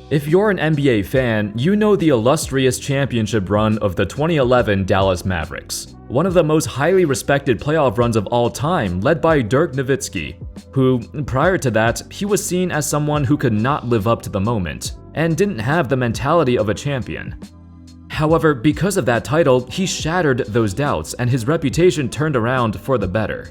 If you're an NBA fan, you know the illustrious championship run of the 2011 Dallas Mavericks, one of the most highly respected playoff runs of all time, led by Dirk Nowitzki, who, prior to that, he was seen as someone who could not live up to the moment, and didn't have the mentality of a champion. However, because of that title, he shattered those doubts, and his reputation turned around for the better.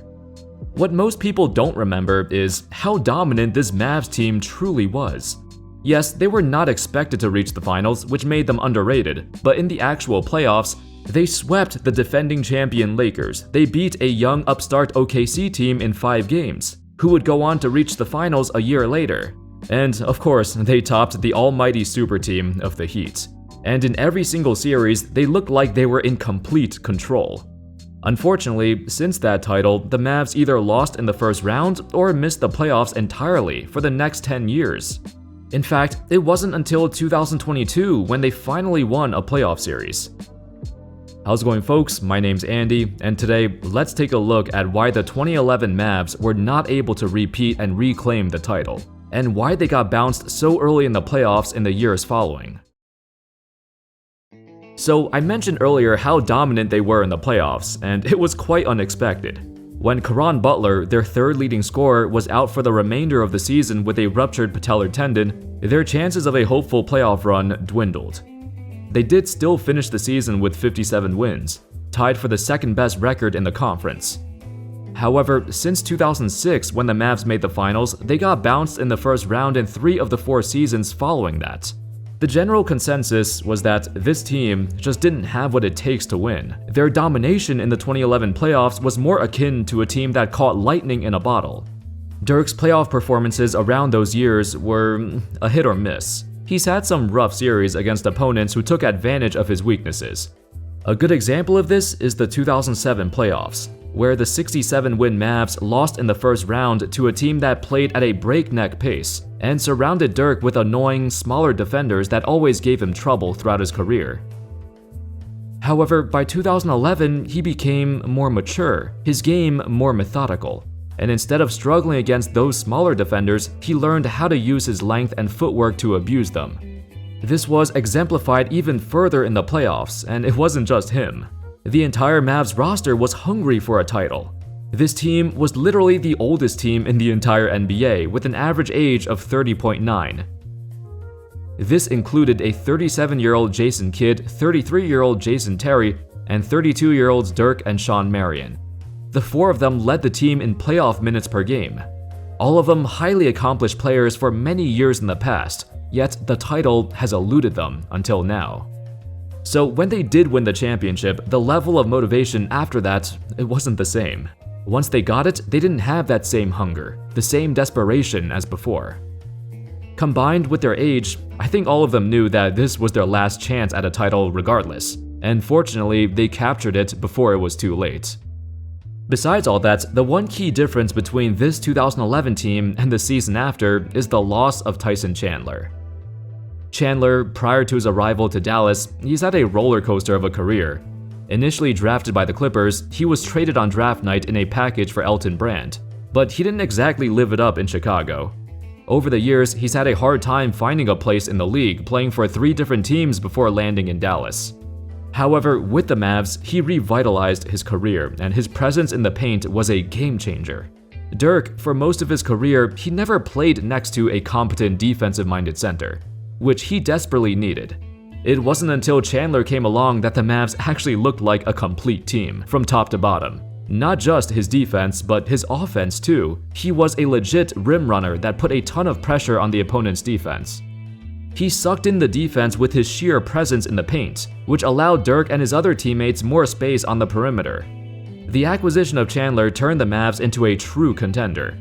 What most people don't remember is how dominant this Mavs team truly was. Yes, they were not expected to reach the finals, which made them underrated, but in the actual playoffs, they swept the defending champion Lakers. They beat a young upstart OKC team in 5 games, who would go on to reach the finals a year later. And of course, they topped the almighty super team of the Heat. And in every single series, they looked like they were in complete control. Unfortunately, since that title, the Mavs either lost in the first round or missed the playoffs entirely for the next 10 years. In fact, it wasn't until 2022 when they finally won a playoff series. How's it going, folks? My name's Andy, and today, let's take a look at why the 2011 Mavs were not able to repeat and reclaim the title, and why they got bounced so early in the playoffs in the years following. So, I mentioned earlier how dominant they were in the playoffs, and it was quite unexpected. When Caron Butler, their third leading scorer, was out for the remainder of the season with a ruptured patellar tendon, their chances of a hopeful playoff run dwindled. They did still finish the season with 57 wins, tied for the second best record in the conference. However, since 2006, when the Mavs made the finals, they got bounced in the first round in 3 of the 4 seasons following that. The general consensus was that this team just didn't have what it takes to win. Their domination in the 2011 playoffs was more akin to a team that caught lightning in a bottle. Dirk's playoff performances around those years were a hit or miss. He's had some rough series against opponents who took advantage of his weaknesses. A good example of this is the 2007 playoffs, where the 67-win Mavs lost in the first round to a team that played at a breakneck pace and surrounded Dirk with annoying, smaller defenders that always gave him trouble throughout his career. However, by 2011, he became more mature, his game more methodical, and instead of struggling against those smaller defenders, he learned how to use his length and footwork to abuse them. This was exemplified even further in the playoffs, and it wasn't just him. The entire Mavs roster was hungry for a title. This team was literally the oldest team in the entire NBA, with an average age of 30.9. This included a 37-year-old Jason Kidd, 33-year-old Jason Terry, and 32-year-olds Dirk and Shawn Marion. The 4 of them led the team in playoff minutes per game. All of them highly accomplished players for many years in the past, yet the title has eluded them until now. So when they did win the championship, the level of motivation after that, it wasn't the same. Once they got it, they didn't have that same hunger, the same desperation as before. Combined with their age, I think all of them knew that this was their last chance at a title regardless, and fortunately, they captured it before it was too late. Besides all that, the one key difference between this 2011 team and the season after is the loss of Tyson Chandler. Chandler, prior to his arrival to Dallas, he's had a roller coaster of a career. Initially drafted by the Clippers, he was traded on draft night in a package for Elton Brand, but he didn't exactly live it up in Chicago. Over the years, he's had a hard time finding a place in the league, playing for 3 different teams before landing in Dallas. However, with the Mavs, he revitalized his career, and his presence in the paint was a game changer. Dirk, for most of his career, he never played next to a competent defensive-minded center, which he desperately needed. It wasn't until Chandler came along that the Mavs actually looked like a complete team, from top to bottom. Not just his defense, but his offense too. He was a legit rim runner that put a ton of pressure on the opponent's defense. He sucked in the defense with his sheer presence in the paint, which allowed Dirk and his other teammates more space on the perimeter. The acquisition of Chandler turned the Mavs into a true contender.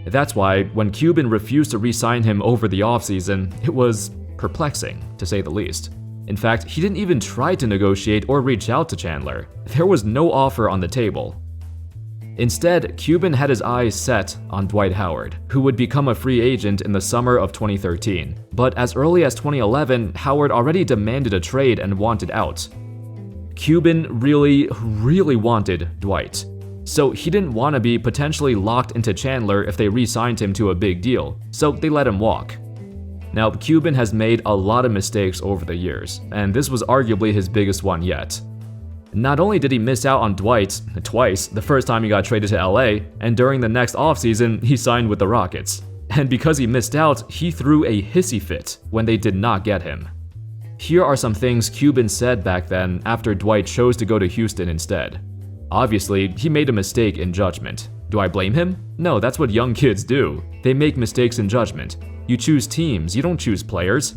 That's why, when Cuban refused to re-sign him over the offseason, it was perplexing, to say the least. In fact, he didn't even try to negotiate or reach out to Chandler. There was no offer on the table. Instead, Cuban had his eyes set on Dwight Howard, who would become a free agent in the summer of 2013. But as early as 2011, Howard already demanded a trade and wanted out. Cuban really wanted Dwight. So he didn't want to be potentially locked into Chandler if they re-signed him to a big deal, so they let him walk. Now, Cuban has made a lot of mistakes over the years, and this was arguably his biggest one yet. Not only did he miss out on Dwight twice, the first time he got traded to LA, and during the next offseason, he signed with the Rockets. And because he missed out, he threw a hissy fit when they did not get him. Here are some things Cuban said back then after Dwight chose to go to Houston instead. Obviously, he made a mistake in judgment. Do I blame him? No, that's what young kids do. They make mistakes in judgment. You choose teams, you don't choose players.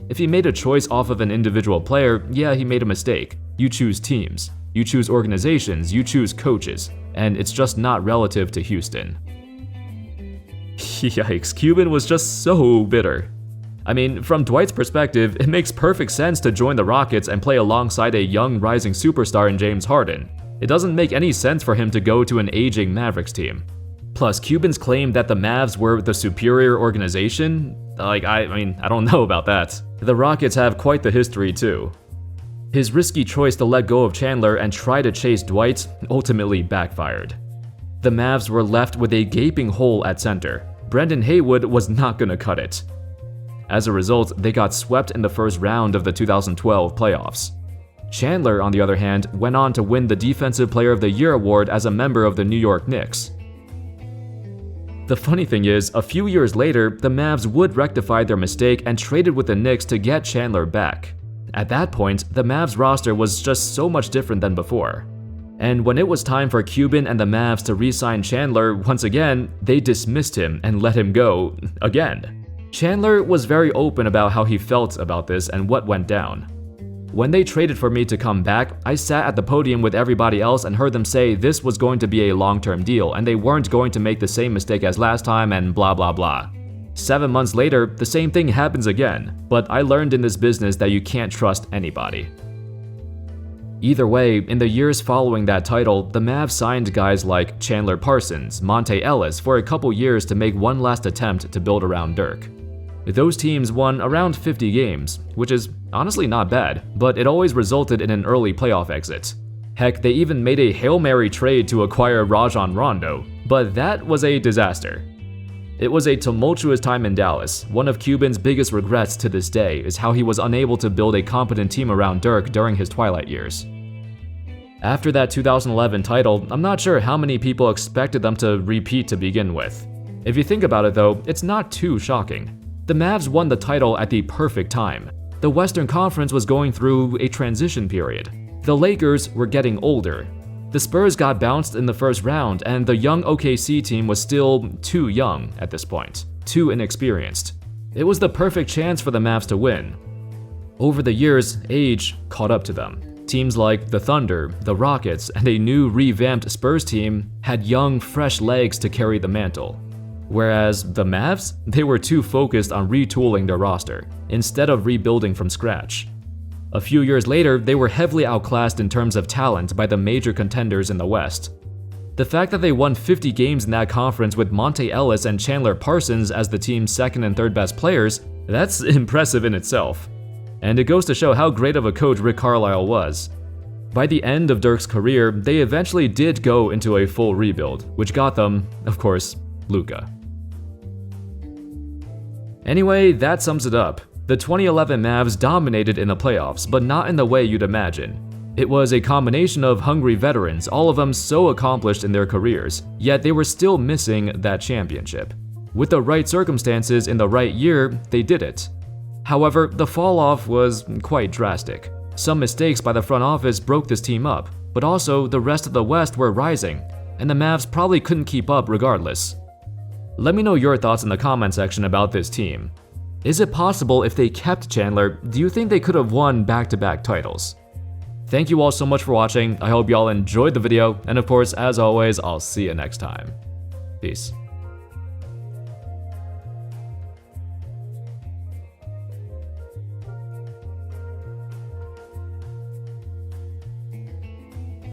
If he made a choice off of an individual player, yeah, he made a mistake. You choose teams, you choose organizations, you choose coaches, and it's just not relative to Houston. Yikes, Cuban was just so bitter. I mean, from Dwight's perspective, it makes perfect sense to join the Rockets and play alongside a young rising superstar in James Harden. It doesn't make any sense for him to go to an aging Mavericks team. Plus, Cuban's claim that the Mavs were the superior organization? I don't know about that. The Rockets have quite the history too. His risky choice to let go of Chandler and try to chase Dwight ultimately backfired. The Mavs were left with a gaping hole at center. Brendan Haywood was not gonna cut it. As a result, they got swept in the first round of the 2012 playoffs. Chandler, on the other hand, went on to win the Defensive Player of the Year award as a member of the New York Knicks. The funny thing is, a few years later, the Mavs would rectify their mistake and traded with the Knicks to get Chandler back. At that point, the Mavs roster was just so much different than before. And when it was time for Cuban and the Mavs to re-sign Chandler once again, they dismissed him and let him go again. Chandler was very open about how he felt about this and what went down. When they traded for me to come back, I sat at the podium with everybody else and heard them say this was going to be a long-term deal and they weren't going to make the same mistake as last time and blah blah blah. 7 months later, the same thing happens again, but I learned in this business that you can't trust anybody. Either way, in the years following that title, the Mavs signed guys like Chandler Parsons, Monte Ellis for a couple years to make one last attempt to build around Dirk. Those teams won around 50 games, which is honestly not bad, but it always resulted in an early playoff exit. Heck, they even made a Hail Mary trade to acquire Rajon Rondo, but that was a disaster. It was a tumultuous time in Dallas. One of Cuban's biggest regrets to this day is how he was unable to build a competent team around Dirk during his twilight years. After that 2011 title, I'm not sure how many people expected them to repeat to begin with. If you think about it though, it's not too shocking. The Mavs won the title at the perfect time. The Western Conference was going through a transition period. The Lakers were getting older. The Spurs got bounced in the first round, and the young OKC team was still too young at this point, too inexperienced. It was the perfect chance for the Mavs to win. Over the years, age caught up to them. Teams like the Thunder, the Rockets, and a new revamped Spurs team had young, fresh legs to carry the mantle. Whereas the Mavs, they were too focused on retooling their roster, instead of rebuilding from scratch. A few years later, they were heavily outclassed in terms of talent by the major contenders in the West. The fact that they won 50 games in that conference with Monte Ellis and Chandler Parsons as the team's second and third best players, that's impressive in itself. And it goes to show how great of a coach Rick Carlisle was. By the end of Dirk's career, they eventually did go into a full rebuild, which got them, of course, Luka. Anyway, that sums it up. The 2011 Mavs dominated in the playoffs, but not in the way you'd imagine. It was a combination of hungry veterans, all of them so accomplished in their careers, yet they were still missing that championship. With the right circumstances in the right year, they did it. However, the fall-off was quite drastic. Some mistakes by the front office broke this team up, but also the rest of the West were rising, and the Mavs probably couldn't keep up regardless. Let me know your thoughts in the comment section about this team. Is it possible if they kept Chandler, do you think they could have won back-to-back titles? Thank you all so much for watching, I hope y'all enjoyed the video, and of course, as always, I'll see you next time. Peace.